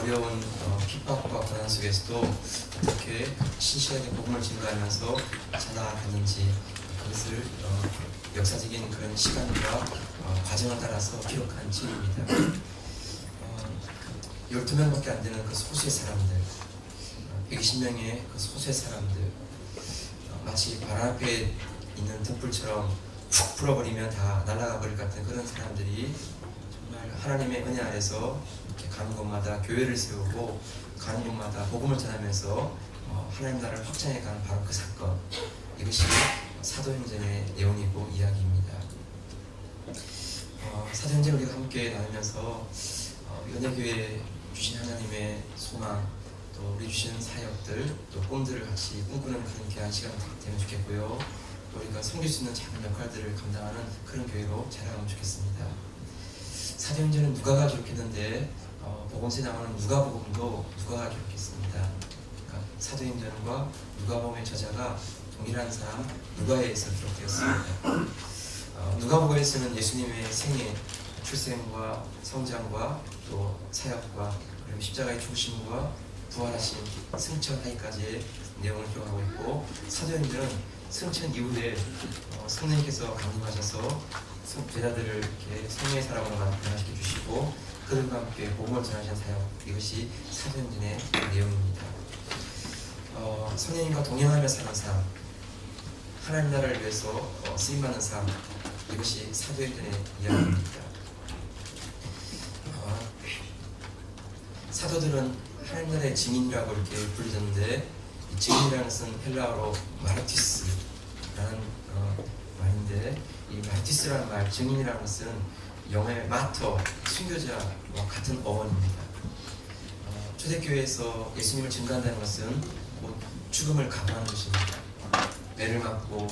어려운 핍박과 고난 속에서도 어떻게 신실하게 복음을 증거하면서 살아가는지 그것을 역사적인 그런 시간과 과정을 따라서 기록한 책입니다. 12명밖에 안 되는 그 소수의 사람들, 120명의 그 소수의 사람들, 마치 바람 앞에 있는 등불처럼 훅 불어버리면 다 날아가 버릴 것 같은 그런 사람들이 정말 하나님의 은혜 아래서 이렇게 가는 곳마다 교회를 세우고 가는 곳마다 복음을 전하면서 하나님 나라를 확장해가는 바로 그 사건, 이것이 사도행전의 내용이고 이야기입니다. 사도행전을 우리가 함께 나누면서 연예교회에 주신 하나님의 소망, 또 우리 주신 사역들, 또 꿈들을 같이 꿈꾸는 그런 귀한 시간 되면 좋겠고요. 또 우리가 섬길 수 있는 작은 역할들을 감당하는 그런 교회로 자라가면 좋겠습니다. 사도행전은 누가가 기록했는데 복음서에 나오는 누가복음도 누가가 기록했습니다. 그러니까 사도행전과 누가복음의 저자가 동일한 사람 누가에서 기록되었습니다. 누가복음에서는 예수님의 생애, 출생과 성장과 또 사역과 그리고 십자가의 죽으심과 부활하신 승천하기까지의 내용을 기록하고 있고, 사도행전은 승천 이후에 성령님께서 강림하셔서 제자들을 이렇게 성령의 사람으로 변화시켜 주시고 그들과 함께 복음을 전하신 사역, 이것이 사도행전의 내용입니다. 성령님과 동행하며 사는 삶, 하나님 나라를 위해서 쓰임받는 삶, 이것이 사도행전의 이야기입니다. 사도들은 하나님 나라의 증인이라고 이렇게 불리는데, 이 증인이라는 것은 헬라어로 마르티스라는 말인데, 이 마르티스라는 말, 증인이라는 것은 영어의 마터, 순교자와 같은 어원입니다. 초대교회에서 예수님을 증거한다는 것은 곧 죽음을 각오하는 것입니다. 매를 맞고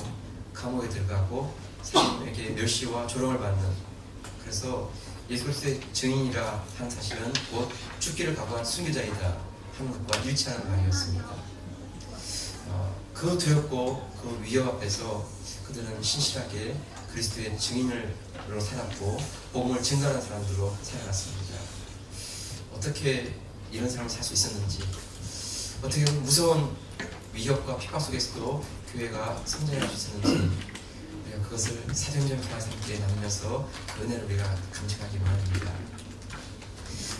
감옥에 들어가고 사람에게 멸시와 조롱을 받는, 그래서 예수 그리스도의 증인이라 하는 사실은 곧 죽기를 각오한 순교자이다 하는 것과 일치하는 말이었습니다. 그 두렵고 그 위협 앞에서 그들은 신실하게 그리스도의 증인으로 살았고 복음을 증거하는 사람들로 살아갔습니다. 어떻게 이런 삶을 살 수 있었는지, 어떻게 무서운 위협과 핍박 속에서도 교회가 성장할 수 있었는지, 우리가 그것을 사도행전을 통해서 함께 나누면서 그 은혜를 우리가 감직하기 바랍니다.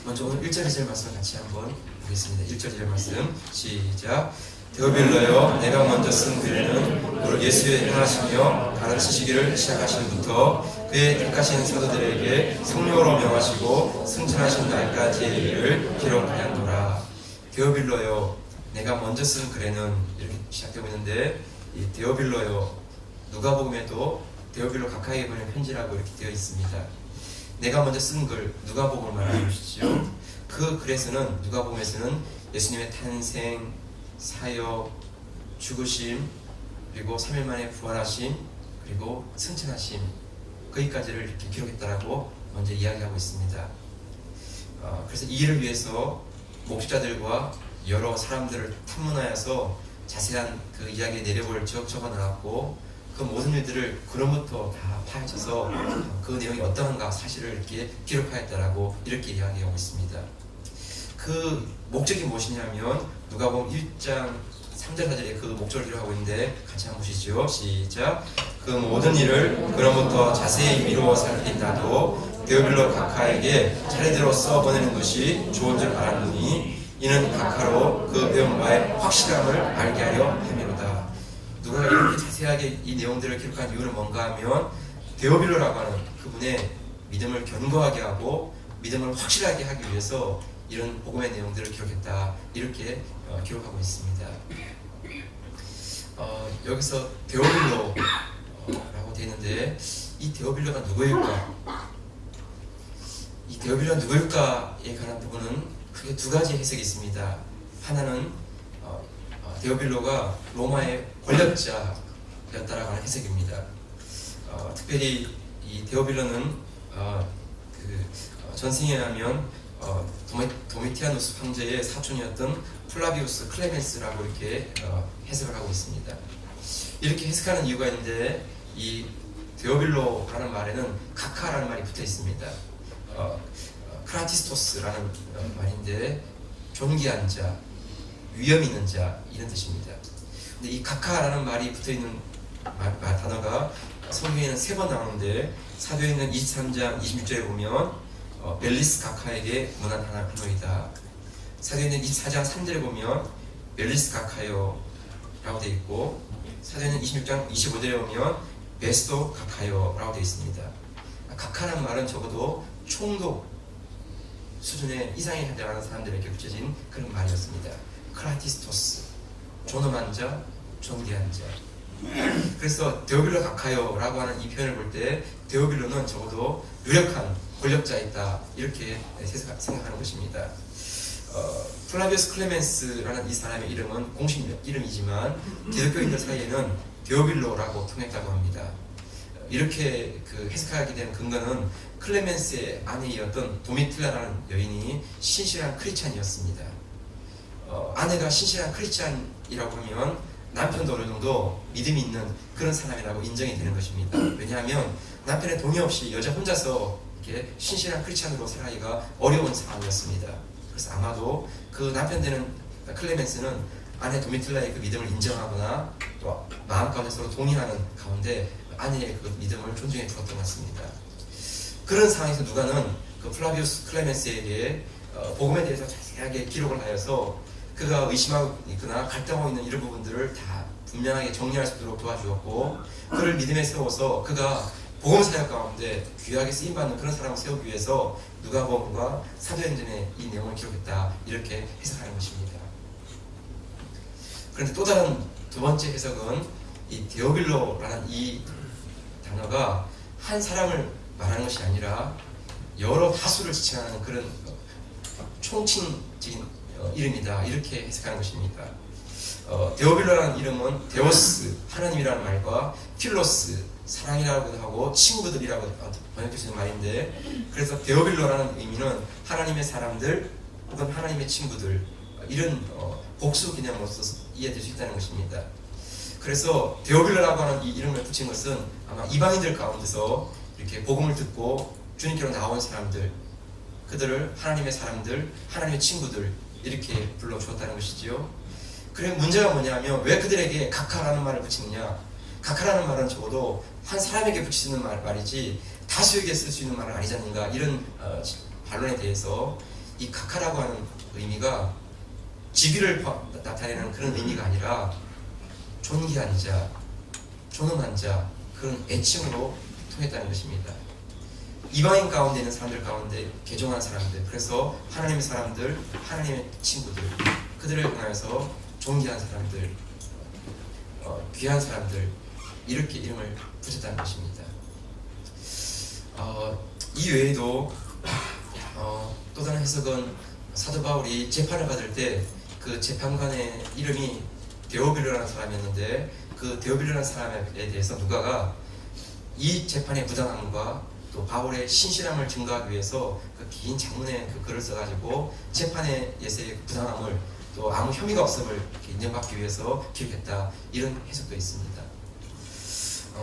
먼저 오늘 1절 2절 말씀을 같이 한번 보겠습니다. 1절 2절 말씀 시작. 데오빌로여, 내가 먼저 쓴 글에는 너를 예수의 행하시며 가르치시기를 시작하신부터 그의 택하신 사도들에게 성령으로 명하시고 승천하신 날까지의 일을 기록하였노라. 데오빌로여, 내가 먼저 쓴 글에는, 이렇게 시작되고 있는데, 이 데오빌로여, 누가복음에도 데오빌로 각하에게 보낸 편지라고 이렇게 되어 있습니다. 내가 먼저 쓴 글, 누가복음을 말하는 것이죠. 그 글에서는, 누가복음에서는 예수님의 탄생, 사역, 죽으심, 그리고 3일 만에 부활하심, 그리고 승천하심, 거기까지를 이렇게 기록했다라고 먼저 이야기하고 있습니다. 그래서 이 일을 위해서 목자들과 여러 사람들을 탐문하여서 자세한 그 이야기에 내려볼 적어 나왔고, 그 모든 일들을 그로부터 다 파헤쳐서 그 내용이 어떠한가 사실을 이렇게 기록하였다라고 이렇게 이야기하고 있습니다. 그 목적이 무엇이냐면 누가복음 1장 3절 4절에 그 목적을 기록하고 있는데 같이 한번 보시죠. 시작. 그 모든 일을 그로부터 자세히 미루어 살핀 나도 데오빌로 각하에게 차례대로 써보내는 것이 좋은 줄 알았노니 이는 각하로 그 배운 바의 확실함을 알게 하려 함이로다. 누가 이렇게 자세하게 이 내용들을 기록한 이유는 뭔가 하면 데오빌로라고 하는 그분의 믿음을 견고하게 하고 믿음을 확실하게 하기 위해서 이런 복음의 내용들을 기록했다, 이렇게 기록하고 있습니다. 여기서 데오빌로라고 되어 있는데, 이 데오빌로가 누구일까? 이 데오빌로가 누구일까에 관한 부분은 크게 두 가지 해석이 있습니다. 하나는 데오빌로가 로마의 권력자였다라고 하는 해석입니다. 특별히 이 데오빌로는 전승에 하면 도미티아누스 황제의 사촌이었던 플라비우스 클레멘스라고 이렇게 해석을 하고 있습니다. 이렇게 해석하는 이유가 있는데, 이 데오빌로라는 말에는 각하라는 말이 붙어 있습니다. 크라티스토스라는 말인데, 존귀한 자, 위엄 있는 자 이런 뜻입니다. 근데 이 각하라는 말이 붙어있는 단어가 성경에는 3번 나오는데 사도행전 23장 26절에 보면 멜리스 각하에게 문안 하노이다. 사도행전 24장 3절에 보면 멜리스 각하요 라고 되어 있고 사도행전 26장 25절에 보면 베스도 각하요 라고 되어 있습니다. 각하라는 말은 적어도 총독 수준의 이상에 해당하는 사람들에게 붙여진 그런 말이었습니다. 크라티스토스, 존엄한 자, 존귀한 자. 그래서 데오빌로 각하요 라고 하는 이 표현을 볼 때 데오빌로는 적어도 유력한 권력자이다 이렇게 생각하는 것입니다. 플라비우스 클레멘스라는 이 사람의 이름은 공식 이름이지만 기독교인들 사이에는 데오빌로라고 통했다고 합니다. 이렇게 해석하게 된 근거는 클레멘스의 아내이었던 도미틸라라는 여인이 신실한 크리스찬이었습니다. 아내가 신실한 크리스찬이라고 하면 남편도 어느 정도 믿음이 있는 그런 사람이라고 인정이 되는 것입니다. 왜냐하면 남편의 동의 없이 여자 혼자서 이렇게 신실한 크리스찬으로 살아가기가 어려운 상황이었습니다. 그래서 아마도 그 남편 되는 클레멘스는 아내 도미틸라의 그 믿음을 인정하거나 또 마음 가운데 서로 동의하는 가운데 아내의 그 믿음을 존중해 주었던 것 같습니다. 그런 상황에서 누가는 그 플라비우스 클레멘스에게 복음에 대해서 자세하게 기록을 하여서 그가 의심하고 있거나 갈등하고 있는 이런 부분들을 다 분명하게 정리할 수 있도록 도와주었고 그를 믿음에 세워서 그가 복음 사역 가운데 귀하게 쓰임받는 그런 사람을 세우기 위해서 누가복음과 사도행전에 이 내용을 기록했다 이렇게 해석하는 것입니다. 그런데 또 다른 두 번째 해석은 이 데오빌로라는 이 단어가 한 사람을 말하는 것이 아니라 여러 다수를 지칭하는 그런 총칭적인 이름이다 이렇게 해석하는 것입니다. 데오빌로라는 이름은 데오스 하나님이라는 말과 필로스 사랑이라고도 하고 친구들이라고 번역될 수 있는 말인데 그래서 데오빌로라는 의미는 하나님의 사람들 혹은 하나님의 친구들 이런 복수 개념으로서 이해될 수 있다는 것입니다. 그래서 데오빌로라고 하는 이 이름을 붙인 것은 아마 이방인들 가운데서 이렇게 복음을 듣고 주님께로 나온 사람들 그들을 하나님의 사람들 하나님의 친구들 이렇게 불러주었다는 것이지요. 그래 문제가 뭐냐면 왜 그들에게 각하라는 말을 붙이느냐. 각하라는 말은 적어도 한 사람에게 붙이는 말이지 다수에게 쓸 수 있는 말은 아니지 않는가 이런 반론에 대해서 이 각하라고 하는 의미가 직위를 나타내는 그런 의미가 아니라 존귀한 자, 존엄한 자 그런 애칭으로 통했다는 것입니다. 이방인 가운데 있는 사람들 가운데 개종한 사람들 그래서 하나님의 사람들, 하나님의 친구들 그들을 향해서 존귀한 사람들, 귀한 사람들 이렇게 이름을 붙였다는 것입니다. 이 외에도 또 다른 해석은 사도 바울이 재판을 받을 때 그 재판관의 이름이 데오빌로라는 사람이었는데 그 데오빌로라는 사람에 대해서 누가가 이 재판의 부당함과 또 바울의 신실함을 증거하기 위해서 그 긴 장문의 그 글을 써가지고 재판의 예세의 부당함을 또 아무 혐의가 없음을 인정받기 위해서 기록했다 이런 해석도 있습니다.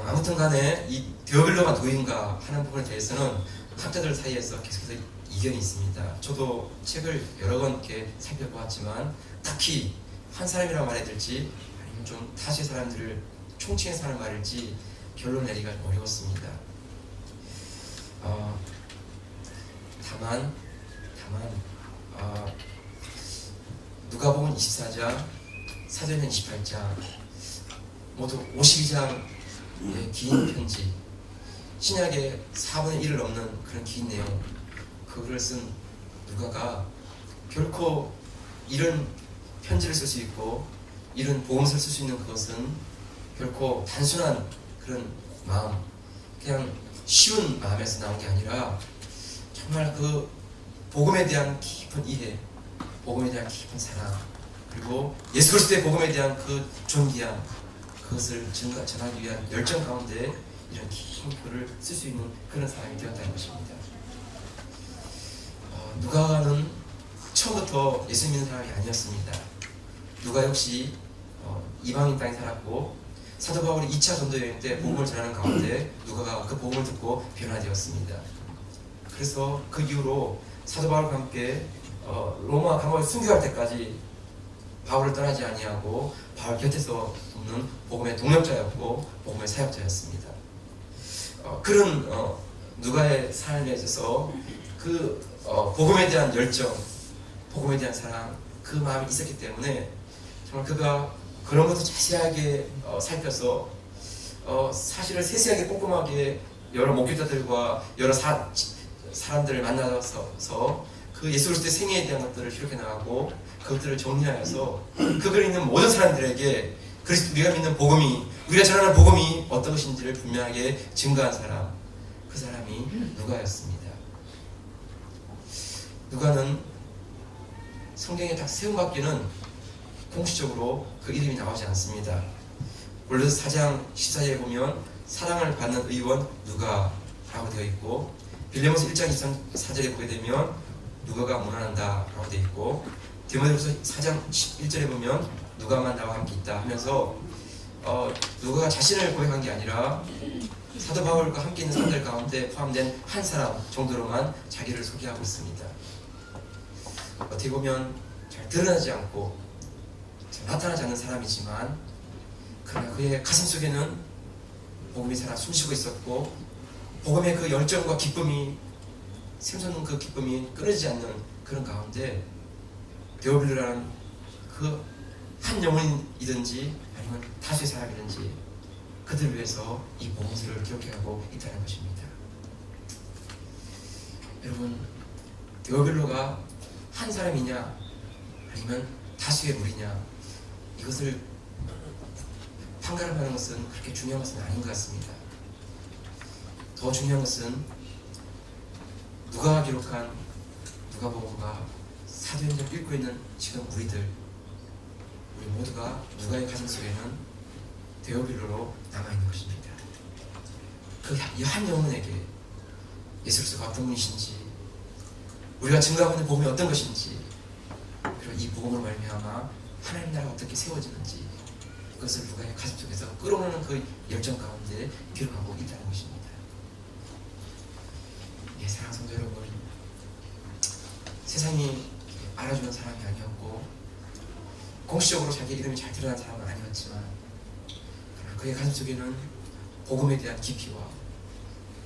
아무튼 간에 이 데오빌로가 누구인가 하는 부분에 대해서는 학자들 사이에서 계속해서 이견이 있습니다. 저도 책을 여러 번 이렇게 살펴보았지만 딱히 한 사람이라고 말해야 될지 아니면 좀 다수의 사람들을 총칭해서 하는 말일지 결론 내리기가 좀 어려웠습니다. 다만 누가복음 24장, 사도행전 28장 모두 52장의 긴 편지 신약의 4분의 1을 넘는 그런 긴 내용 그걸 쓴 누가가 결코 이런 편지를 쓸 수 있고 이런 복음서를 쓸 수 있는 그것은 결코 단순한 그런 마음 그냥 쉬운 마음에서 나온 게 아니라 정말 그 복음에 대한 깊은 이해 복음에 대한 깊은 사랑 그리고 예수 그리스도의 복음에 대한 그 존귀함 그것을 전하기 위한 열정 가운데 이런 긴 글을 쓸 수 있는 그런 사람이 되었다는 것입니다. 누가는 처음부터 예수 믿는 사람이 아니었습니다. 누가 역시 이방인 땅에 살았고 사도 바울이 2차 전도 여행 때 복음을 전하는 가운데 누가가 그 복음을 듣고 변화되었습니다. 그래서 그 이후로 사도 바울과 함께 로마 감옥에 순교할 때까지 바울을 떠나지 아니하고 바울 곁에서 돕는 복음의 동력자였고 복음의 사역자였습니다. 그런 누가의 삶에 있어서 그 복음에 대한 열정, 복음에 대한 사랑, 그 마음이 있었기 때문에 정말 그가 그런 것도 자세하게 살펴서 사실을 세세하게 꼼꼼하게 여러 목회자들과 여러 사람들을 만나서 그 예수 그리스도의 생애에 대한 것들을 기록해 나가고 그것들을 정리하여서 그걸 있는 모든 사람들에게 그리스도 우리가 믿는 복음이, 우리가 전하는 복음이 어떤 것인지를 분명하게 증거한 사람, 그 사람이 누가였습니다. 누가는 성경에 딱 세움받기는 공식적으로 그 이름이 나오지 않습니다. 골로새 4장 14절에 보면 사랑을 받는 의원 누가라고 되어 있고, 빌레몬서 1장 24절에 보게 되면 누가가 문안한다 라고 되어 있고, 디모데후서 4장 11절에 보면 누가만 나와 함께 있다 하면서 누가가 자신을 고백한 게 아니라 사도 바울과 함께 있는 사람들 가운데 포함된 한 사람 정도로만 자기를 소개하고 있습니다. 어떻게 보면 잘 드러나지 않고 잘 나타나지 않는 사람이지만, 그러나 그의 가슴 속에는 복음이 살아 숨쉬고 있었고, 복음의 그 열정과 기쁨이, 샘솟는 그 기쁨이 끊어지지 않는 그런 가운데 데오빌로라는 그 한 영혼이든지 아니면 다수의 사람이든지 그들을 위해서 이 복음서를 기록해가고 있다는 것입니다. 여러분, 데오빌로가 한 사람이냐 아니면 다수의 무리냐, 이것을 판가름하는 것은 그렇게 중요한 것은 아닌 것 같습니다. 더 중요한 것은 누가가 기록한 누가복음과 사도행전을 읽고 있는 지금 우리들, 우리 모두가 누가의 가슴 속에는 데오빌로로 남아있는 것입니다. 그 한 영혼에게 예수 그리스도가 어떤 분이신지, 우리가 증거하고 있는 복음이 어떤 것인지, 그리고 이 복음을 말미암아 하나님 나라가 어떻게 세워지는지, 그것을 누가의 가슴 속에서 끌어오는 그 열정 가운데 기록하고 있다는 것입니다. 예, 사랑하는 성도 여러분, 세상이 알아주는 사람이 아니었고 공식적으로 자기 이름이 잘 드러난 사람은 아니었지만, 그의 가슴 속에는 복음에 대한 깊이와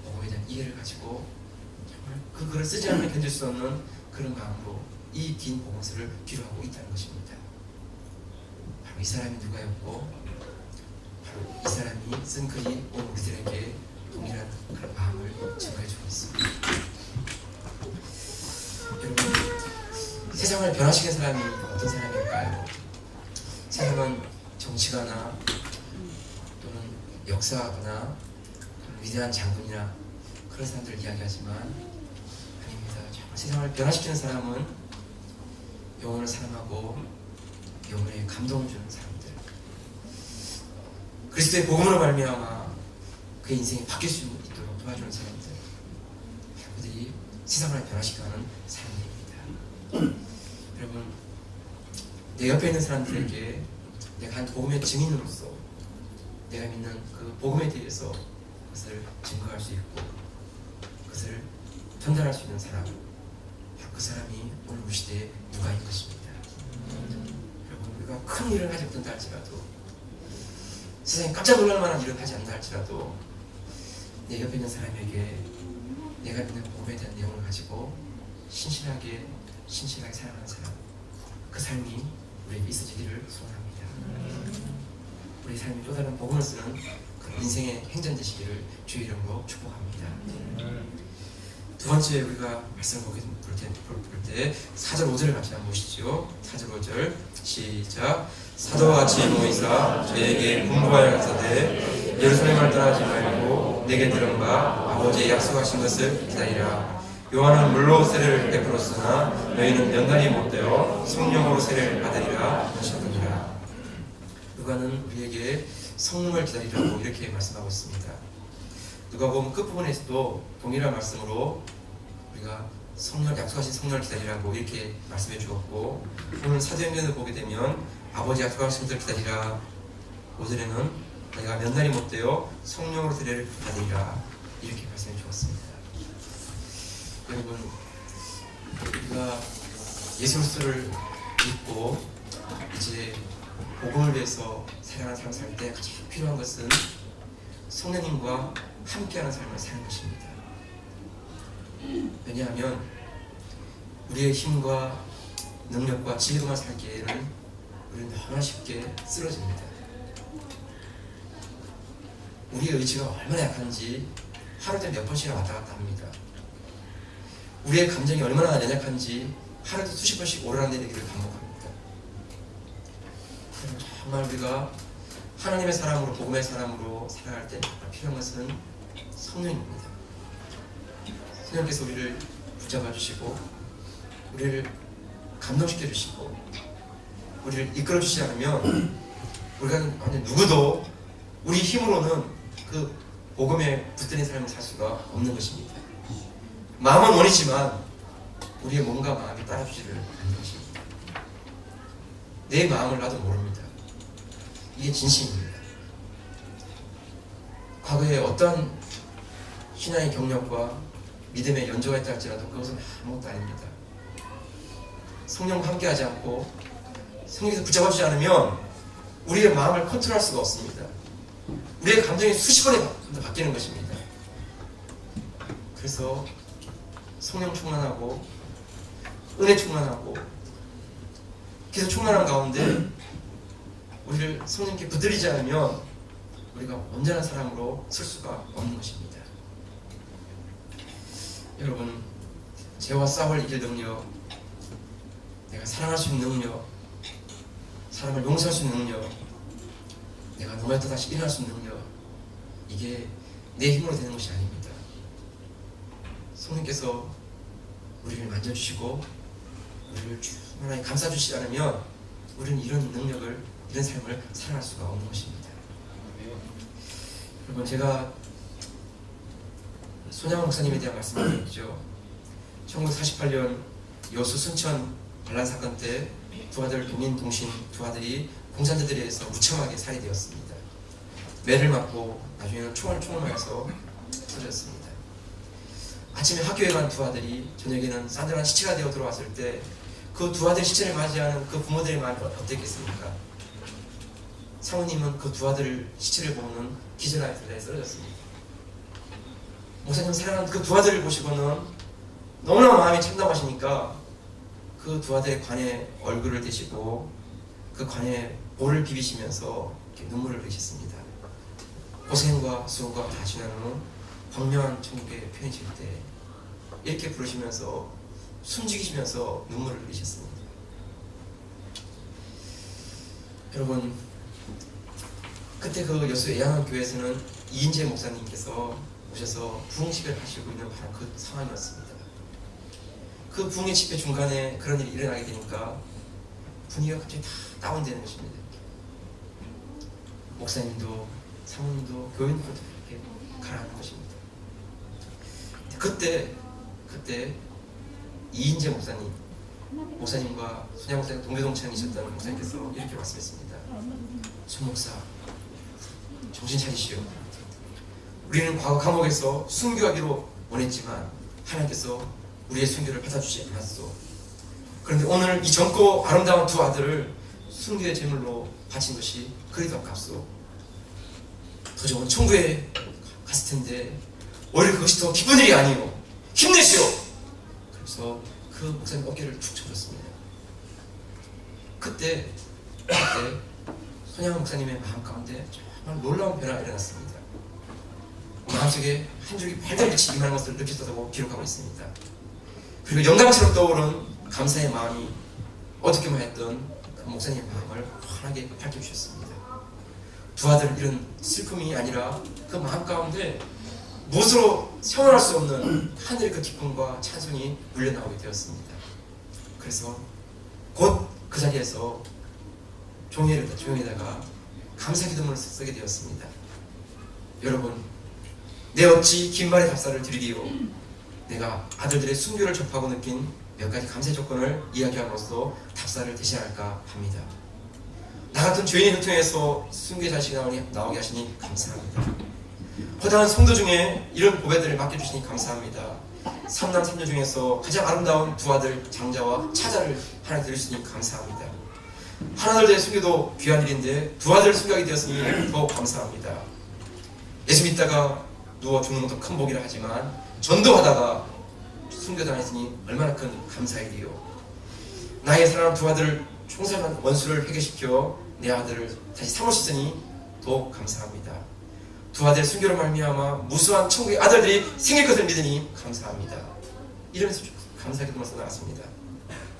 복음에 대한 이해를 가지고 정말 그 글을 쓰지 않으면 견딜 수 없는 그런 마음으로 이 긴 복음서를 기록하고 있다는 것입니다. 바로 이 사람이 누가였고, 바로 이 사람이 쓴 글이 오늘 우리들에게 동일한 그런 마음을 증거해주고 있습니다. 여러분, 세상을 변화시킨 사람이 어떤 사람일까요? 세상은 정치가나 또는 역사가나 위대한 장군이나 그런 사람들을 이야기하지만 아닙니다. 정말 세상을 변화시키는 사람은 영혼을 사랑하고 영혼에 감동을 주는 사람들, 그리스도의 복음으로 말미암아 그의 인생이 바뀔 수 있도록 도와주는 사람들, 그들이 세상을 변화시키는 사람들입니다. 여러분, 내 옆에 있는 사람들에게 내가 한 복음의 증인으로서 내가 믿는 그 복음에 대해서 그것을 증거할 수 있고 그것을 전달할 수 있는 사람, 그 사람이 오늘 우리 시대에 누가인 것입니다. 여러분, 우리가 큰 일을 하지 못한다 할지라도, 세상에 깜짝 놀랄 만한 일을 하지 않는다 할지라도, 내 옆에 있는 사람에게 내가 믿는 복음에 대한 내용을 가지고 신실하게 사랑하는 사람, 그 삶이 우리에게 있어지기를 소원합니다. 우리 삶이 또 다른 복음을 쓰는 그 인생의 행전 되시기를 주의 이름으로 축복합니다. 두 번째, 우리가 말씀을 볼 때 4절 5절을 같이 한번 보시죠. 4절 5절 시작. 사도와 같이 모이사 저에게 분부하여 가서되 예루살렘을 떠나지 말고 내게 들은 바 아버지의 약속하신 것을 기다리라. 요한은 물로 세례를 베풀었으나 너희는 연단이 못되어 성령으로 세례를 받으리라 하셨느니라. 누가는 우리에게 성령을 기다리라고 이렇게 말씀하고 있습니다. 누가복음 끝부분에서도 동일한 말씀으로 우리가 성령, 약속하신 성령을 기다리라고 이렇게 말씀해 주었고, 오늘 사도행전을 보게 되면 아버지 약속하신 것을 기다리라 5절에는 너희가 몇 날이 못되어 성령으로 세례를 받으리라 이렇게 말씀해 주었습니다. 여러분, 우리가 예수 그리스도를 믿고 이제 복음을 위해서 살아가는 삶을 살 때 가장 필요한 것은 성령님과 함께하는 삶을 사는 것입니다. 왜냐하면 우리의 힘과 능력과 지혜로만 살기에는 우리는 너무나 쉽게 쓰러집니다. 우리의 의지가 얼마나 약한지 하루에 몇 번씩이나 왔다 갔다 합니다. 우리의 감정이 얼마나 연약한지 하루에 수십 번씩 오르락내리기를 반복합니다. 정말 우리가 하나님의 사람으로, 복음의 사람으로 살아갈 때 필요한 것은 성령입니다. 성령께서 우리를 붙잡아 주시고 우리를 감동시켜 주시고 우리를 이끌어 주시지 않으면 우리가 누구도 우리 힘으로는 그 복음에 붙들린 삶을 살 수가 없는 것입니다. 마음은 원이지만 우리의 몸과 마음이 따라주지를 않는 것입니다. 내 마음을 나도 모릅니다. 이게 진심입니다. 과거에 어떤 신앙의 경력과 믿음의 연조가 있다 할지라도 그것은 아무것도 아닙니다. 성령과 함께하지 않고 성령께서 붙잡아주지 않으면 우리의 마음을 컨트롤할 수가 없습니다. 우리의 감정이 수십 번에 바뀌는 것입니다. 그래서 성령 충만하고 은혜 충만하고 계속 충만한 가운데 우리를 성령께 붙들리지 않으면 우리가 온전한 사람으로 설 수가 없는 것입니다. 여러분, 죄와 싸울 이길 능력, 내가 사랑할 수 있는 능력, 사람을 용서할 수 있는 능력, 내가 넘어졌다 다시 일어날 수 있는 능력, 이게 내 힘으로 되는 것이 아닙니다. 성령께서 우리를 만져주시고 우리를 충만하게 감싸주시지 않으면 우리는 이런 능력을, 이런 삶을 살아갈 수가 없는 것입니다. 여러분, 제가 손양원 목사님에 대한 말씀을 드렸죠. 1948년 여수 순천 반란 사건 때 두 아들 동인 동신 두 아들이 공산자들에 의해서 무참하게 살해되었습니다. 매를 맞고 나중에는 총을 맞아서 쓰러졌습니다. 아침에 학교에 간 두 아들이 저녁에는 싸늘한 시체가 되어 들어왔을 때 그 두 아들 시체를 맞이하는 그 부모들의 마음이 어땠겠습니까? 사모님은 그 두 아들 시체를 보고는 기절하여 쓰러졌습니다. 목사님 사랑하는 그 두 아들을 보시고는 너무나 마음이 참담하시니까 그 두 아들의 관에 얼굴을 대시고 그 관에 볼을 비비시면서 눈물을 흘리셨습니다. 고생과 수고가 다 지난 후 광명한 천국에 편해질 때 이렇게 부르시면서 숨죽이시면서 눈물을 흘리셨습니다. 여러분, 그때 그 여수 애양교회에서는 이인재 목사님께서 오셔서 부흥집회를 하시고 있는 바로 그 상황이었습니다. 그 부흥의 집회 중간에 그런 일이 일어나게 되니까 분위기가 갑자기 다 다운되는 것입니다. 목사님도 사모님도 교인들도 이렇게 가라앉는 것입니다. 그때 이인재 목사님과 손양 목사님 동교동창이셨던 목사님께서 이렇게 말씀했습니다. 손 목사, 정신 차리시오. 우리는 과거 감옥에서 순교하기로 원했지만 하나님께서 우리의 순교를 받아주지 않았소. 그런데 오늘 이 젊고 아름다운 두 아들을 순교의 제물로 바친 것이 그리도 아깝소. 더 좋은 천국에 갔을 텐데 오히려 그것이 더 기쁜 일이 아니오. 힘내시오. 그래서 그 목사님 어깨를 툭 쳐줬습니다. 그때 손양 목사님의 마음 가운데 정말 놀라운 변화가 일어났습니다. 마음속에 한 줄기 발달빛이 임하는 것을 느꼈다고 기록하고 있습니다. 그리고 영광스럽게 떠오른 감사의 마음이 어둡게만 했던 그 목사님의 마음을 환하게 밝혀주셨습니다. 두 아들 이런 슬픔이 아니라 그 마음 가운데 무엇으로 세워날 수 없는 하늘의 그 기쁨과 찬송이 물려나오게 되었습니다. 그래서 곧 그 자리에서 종이에다가 감사 기도문을 쓰게 되었습니다. 여러분, 내 어찌 긴 말의 답사를 드리리요. 내가 아들들의 순교를 접하고 느낀 몇 가지 감사의 조건을 이야기함으로써 답사를 대신할까 합니다. 나 같은 죄인의 혈통에서 순교의 자식이 나오게 하시니 감사합니다. 허다한 성도 중에 이런 고배들을 맡겨주시니 감사합니다. 삼남 삼녀 중에서 가장 아름다운 두 아들 장자와 차자를 하나님 드릴 수 있으니 감사합니다. 하나님을 숨겨도 귀한 일인데 두 아들을 숨겨하게 되었으니 더 감사합니다. 예수 믿다가 누워 죽는 것도 큰 복이라 하지만 전도하다가 숨겨다녔으니 얼마나 큰 감사의 일이요. 나의 사랑하는 두 아들을 총살한 원수를 해결시켜 내 아들을 다시 삼을 수 있으니 더욱 감사합니다. 두 아들의 순교로 말미암아 무수한 천국의 아들들이 생길 것을 믿으니 감사합니다. 이러면서 감사의 기도를 나갔습니다.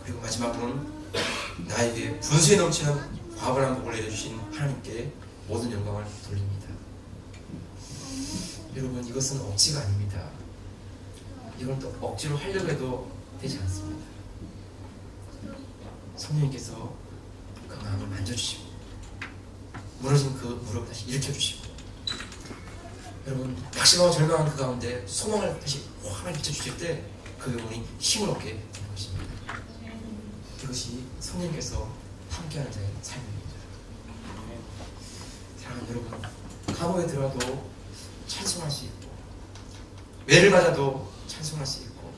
그리고 마지막으로는 나에게 분수에 넘치는 과분한 복을 내려주신 하나님께 모든 영광을 돌립니다. 여러분, 이것은 억지가 아닙니다. 이걸 또 억지로 하려고 해도 되지 않습니다. 성령님께서 그 마음을 만져주시고 무너진 그 무릎을 다시 일으켜주시고 여러분, 낙심하고 절망한 그 가운데 소망을 다시 확 비춰주실 때 그 영혼이 힘을 얻게 되는 것입니다. 이것이 성령님께서 함께하는 자의 삶입니다. 사랑하는 여러분, 감옥에 들어가도 찬송할 수 있고 매를 맞아도 찬송할 수 있고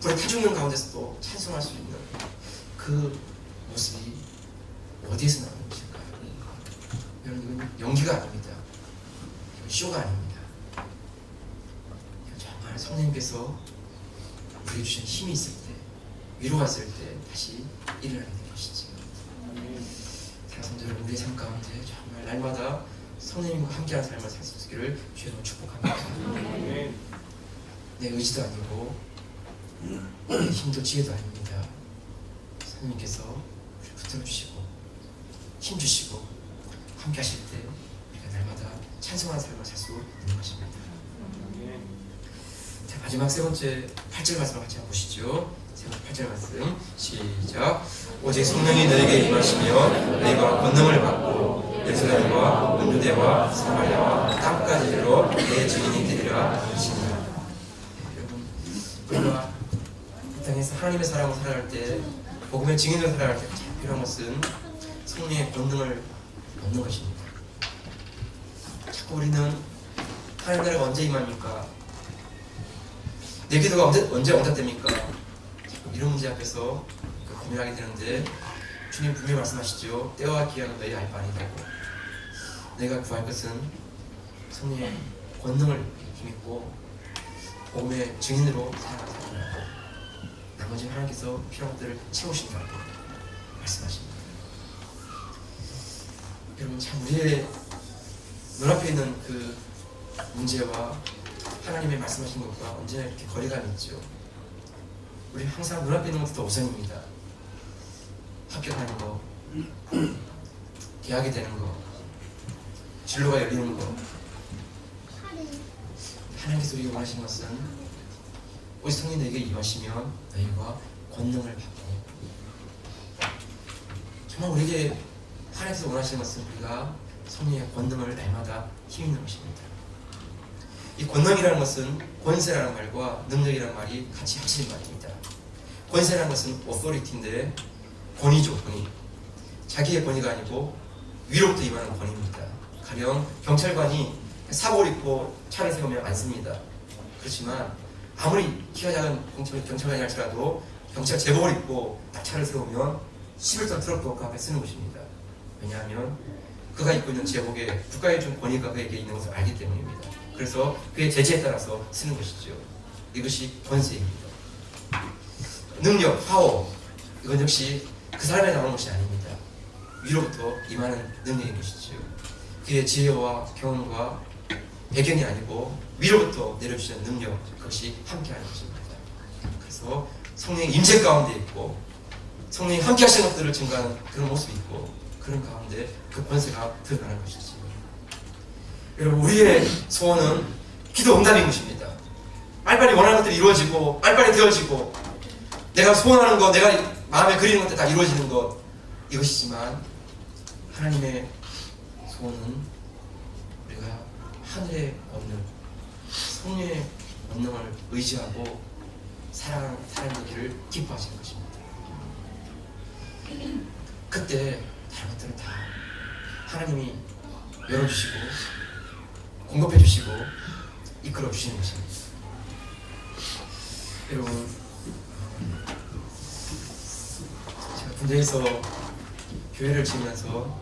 불에 타 죽는 가운데서도 찬송할 수 있는 그 모습이 어디에서 나오는 것일까요? 여러분, 이건 연기가 아닙니다. 이건 쇼가 아닙니다. 이건 정말 성령님께서 우리에게 주신 힘이 있을 때, 위로가 있을 때 다시 일어나게 된 것이지. 사랑하는 여러분, 우리의 삶 가운데 정말 날마다 성령님과 함께하는 삶을 살 수 있기를 주님으로 축복합니다. 내 의지도 아니고 내 힘도 지혜도 아닙니다. 성령님께서 우리를 붙들어주시고 힘주시고 함께하실 때 우리가 날마다 찬송하는 삶을 살 수 있는 것입니다. 자, 마지막 세 번째 8절 말씀을 같이 한번 보시죠. 세 번째 8절 말씀 시작. 오직 성령이 너에게 임하시며 너희가 권능을 받고 예루살렘과 온 유대와 사마리아와 땅까지 이르러 내 증인이 되리라 하시니라. 여러분, 우리가 이 땅에서 하나님의 사랑으로 살아갈 때, 복음의 증인으로 살아갈 때 가장 필요한 것은 성령의 권능을 얻는 것입니다. 자꾸 우리는 하나님 나라가 언제 임합니까? 내 기도가 언제 응답됩니까? 이런 문제 앞에서 고민하게 되는데 주님 분명히 말씀하시죠. 때와 기한은 너희 알 바 아니라고. 내가 구할 것은 성령의 권능을 힘입고 복음의 증인으로 살아가고 나머지 하나님께서 필요한 것들을 채우신다고 말씀하십니다. 여러분, 참 우리의 눈앞에 있는 그 문제와 하나님의 말씀하신 것과 언제나 이렇게 거리감이 있죠. 우리 항상 눈앞에 있는 것부터 우선입니다. 합격하는 거, 대학이 되는 거, 진로가 열리는 거. 하나님께서 우리가 원하시는 것은 오직 성령이 너에게 임하시면 너희가 권능을 받고, 정말 우리에게 하나님께서 원하시는 것은 우리가 성령의 권능을 날마다 힘입는 것입니다. 이 권능이라는 것은 권세라는 말과 능력이라는 말이 같이 합쳐진 말입니다. 권세라는 것은 authority인데 권위죠, 권위. 자기의 권위가 아니고 위로부터 임하는 권위입니다. 가령 경찰관이 사고를 입고 차를 세우면 안 씁니다. 그렇지만 아무리 키가 작은 경찰관이 할지라도 경찰 제복을 입고 딱 차를 세우면 11톤 트럭도 그 앞에 쓰는 것입니다. 왜냐하면 그가 입고 있는 제복에 국가의 준 권위가 그에게 있는 것을 알기 때문입니다. 그래서 그의 제지에 따라서 쓰는 것이죠. 이것이 권세입니다. 능력, 파워, 이건 역시 그 사람에 나오는 것이 아닙니다. 위로부터 임하는 능력인 것이죠. 그의 지혜와 경험과 배경이 아니고 위로부터 내려주시는 능력, 그것이 함께하는 것입니다. 그래서 성령의 임재 가운데 있고 성령이 함께 하시는 것들을 증가하는 그런 모습이 있고 그런 가운데 그 권세가 드러나는 것이지. 여러분, 우리의 소원은 기도 응답인 것입니다. 빨리빨리 원하는 것들이 이루어지고 빨리빨리 되어지고 내가 소원하는 것, 내가 마음에 그리는 것들 다 이루어지는 것, 이것이지만 하나님의 소원은 우리가 하늘의 권능, 성령의 권능을 의지하고 살아가기를 기뻐하시는 것입니다. 그때 다른 것들은 다 하나님이 열어주시고 공급해 주시고 이끌어 주시는 것입니다. 여러분, 제가 군대에서 교회를 지으면서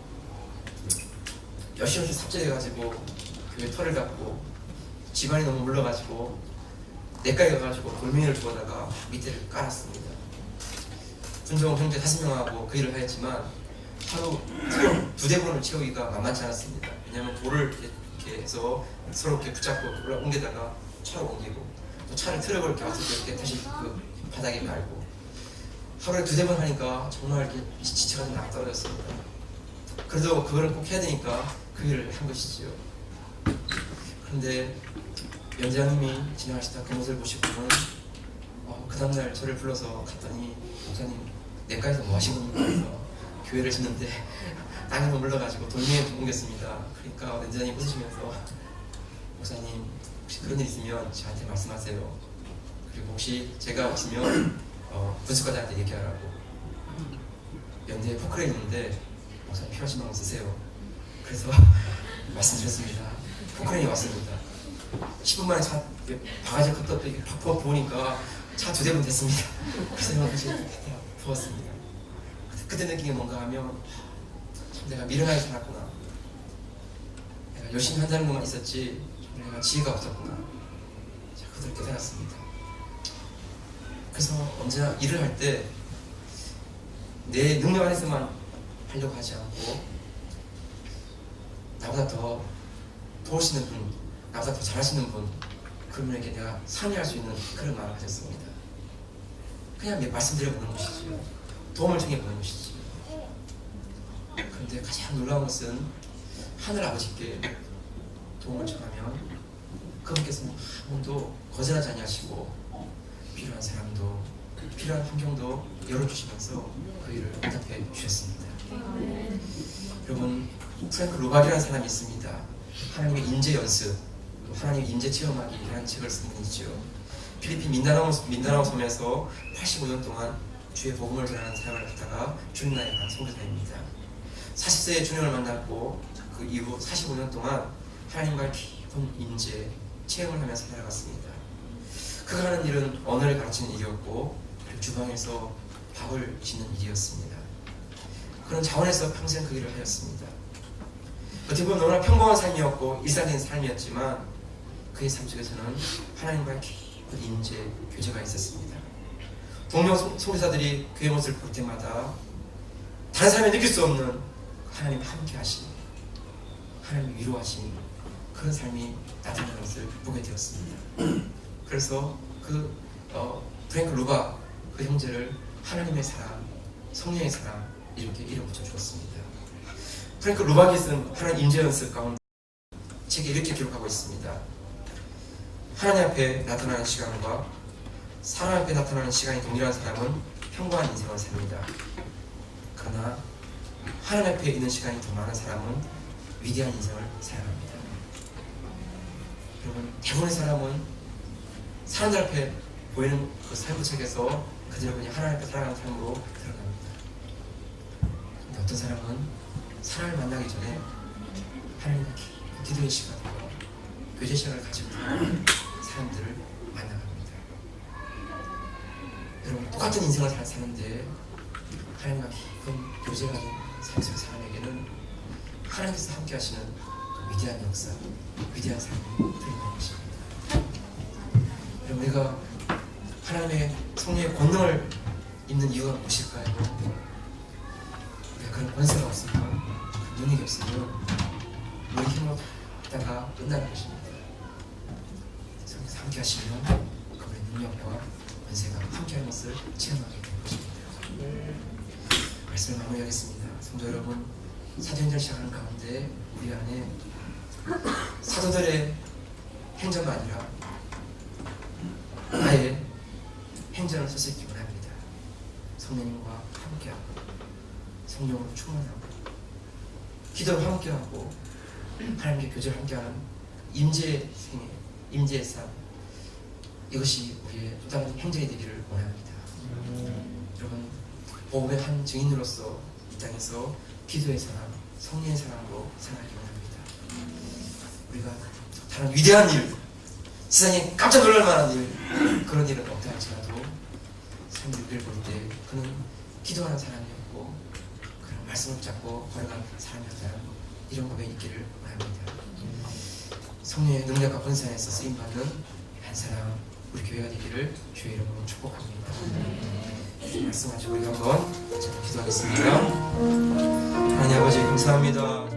열심히 삽질해가지고 교회 털을 닦고 집안이 너무 물러가지고 내과에 가가지고 돌멩이를 주워다가 밑에를 깔았습니다. 군종 형제 50명하고 그 일을 하였지만 하루 2대분을 채우기가 만만치 않았습니다. 왜냐하면 돌을 이렇게 해서 서로 이렇게 붙잡고 옮기다가 차로 옮기고 또 차를 트럭을 이렇게 왔을 때 이렇게 다시 그 바닥에 깔고 하루에 2대분 하니까 정말 이렇게 지체가 좀 떨어졌습니다. 그래도 그거를 꼭 해야 되니까 그 일을 한 것이지요. 그런데 연장님이 지나가시다 그 모습을 보시고는 그 다음날 저를 불러서 갔더니 목사님 내과에서 뭐 하시는 겁니까? 해서 교회를 짓는데 땅이 너무 물러가지고 돌멩이를 좀 옮겼습니다. 그러니까 연장님 웃으시면서 목사님 혹시 그런 일 있으면 저한테 말씀하세요. 그리고 혹시 제가 없으면 분수과장한테 얘기하라고. 연대에 포크레인 있는데 목사님 필요하신 분 쓰세요. 그래서 말씀드렸습니다. 포크레인이 왔습니다. 10분 만에 차 바가지 걷다 팍 부으니까 차 2대분 됐습니다. 그래서 다시 부었습니다. 그때 느낀 게 뭔가 하면 참 내가 미련하게 살았구나. 내가 열심히 한다는 것만 있었지 내가 지혜가 없었구나. 그들을 깨달았습니다. 그래서 언제나 일을 할 때 내 능력 안에서만 하려고 하지 않고 나보다 더 도우시는 분, 나보다 더 잘하시는 분, 그분에게 내가 상의할 수 있는 그런 마음을 가졌습니다. 그냥 말씀드려보는 것이지요. 도움을 청해보는 것이지요. 그런데 가장 놀라운 것은 하늘 아버지께 도움을 청하면 그분께서는 아무도 거절하지 아니하시고 필요한 사람도 필요한 환경도 열어주시면서 그 일을 응답해 주셨습니다. 여러분, 프랭크 루박이라는 사람이 있습니다. 하나님의 인재 연습, 하나님의 인재 체험하기라는 책을 쓴 분이죠. 필리핀 민다나오 섬에서 85년 동안 주의 복음을 전하는 사역을 하다가 주님 나라에 간 선교사입니다. 40세에 주님을 만났고 그 이후 45년 동안 하나님과의 깊은 인재 체험을 하면서 살아갔습니다. 그가 하는 일은 언어를 가르치는 일이었고 주방에서 밥을 짓는 일이었습니다. 그런 자원에서 평생 그 일을 하였습니다. 어떻게 보면 너무나 평범한 삶이었고 일상적인 삶이었지만 그의 삶 속에서는 하나님과의 깊은 인재 교제가 있었습니다. 동료 선교사들이 그의 모습을 볼 때마다 다른 사람이 느낄 수 없는 하나님의 함께 하심, 하나님의 위로하심, 그런 삶이 나타나는 것을 보게 되었습니다. 그래서 프랭크 루바 그 형제를 하나님의 사랑, 성령의 사랑 이렇게 이름 붙여 주었습니다. 프랭크 루박이 쓴 하나님 인재 연습 가운데 책에 이렇게 기록하고 있습니다. 하나님 앞에 나타나는 시간과 사람 앞에 나타나는 시간이 동일한 사람은 평범한 인생을 삽니다. 그러나 하나님 앞에 있는 시간이 더 많은 사람은 위대한 인생을 살아갑니다. 여러분, 대부분의 사람은 사람들 앞에 보이는 그 삶의 책에서 그대로 그냥 하나님 앞에 살아가는 삶으로 들어갑니다. 근데 어떤 사람은 사람을 만나기 전에 하나님과 기도의 시간과 교제 시간을 가지고 사람들을 만나갑니다. 여러분, 똑같은 인생을 사는데 하나님과 깊은 교제가 있는 삶 속의 사람에게는 하나님께서 함께 하시는 그 위대한 역사, 위대한 삶이 드러나는 것입니다. 여러분, 우리가 하나님의 성령의 권능을 입는 이유가 무엇일까요? 우리가 그런 권세가 없으면, 그 능력이 없으면 우리 힘으로 하다가 끝나는 것입니다. 성령께서 함께 하시면 그분의 능력과 권세가 함께하는 것을 체험하게 될 것입니다. 말씀을 마무리하겠습니다. 성도 여러분, 사도행전 시작하는 가운데 우리 안에 사도들의 행전만 아니라 나의 행전을 설 수 있기 원합니다. 성령님과 함께하고 성령으로 충만하고 기도로 함께하고 하나님의 교제를 함께하는 임재의 생애, 임재의 삶, 이것이 우리의 또 다른 행전이 되기를 원합니다. 여러분, 복음의 한 증인으로서 이 땅에서 기도의 사람, 성령의 사람으로 살아가기 원합니다. 우리가 다른 위대한 일, 세상에 깜짝 놀랄 만한 일, 그런 일은 없다 할지라도 삶의 일을 볼 때 그는 기도하는 사람이었고 그런 말씀을 붙잡고 걸어가는 사람이었다는 이런 고백이 있기를 원합니다. 성령의 능력과 권세 안에서 쓰임받는 한 사람 우리 교회가 되기를 주의 이름으로 축복합니다. 말씀하시고 우리 한번 기도하겠습니다. 하나님 아버지 감사합니다.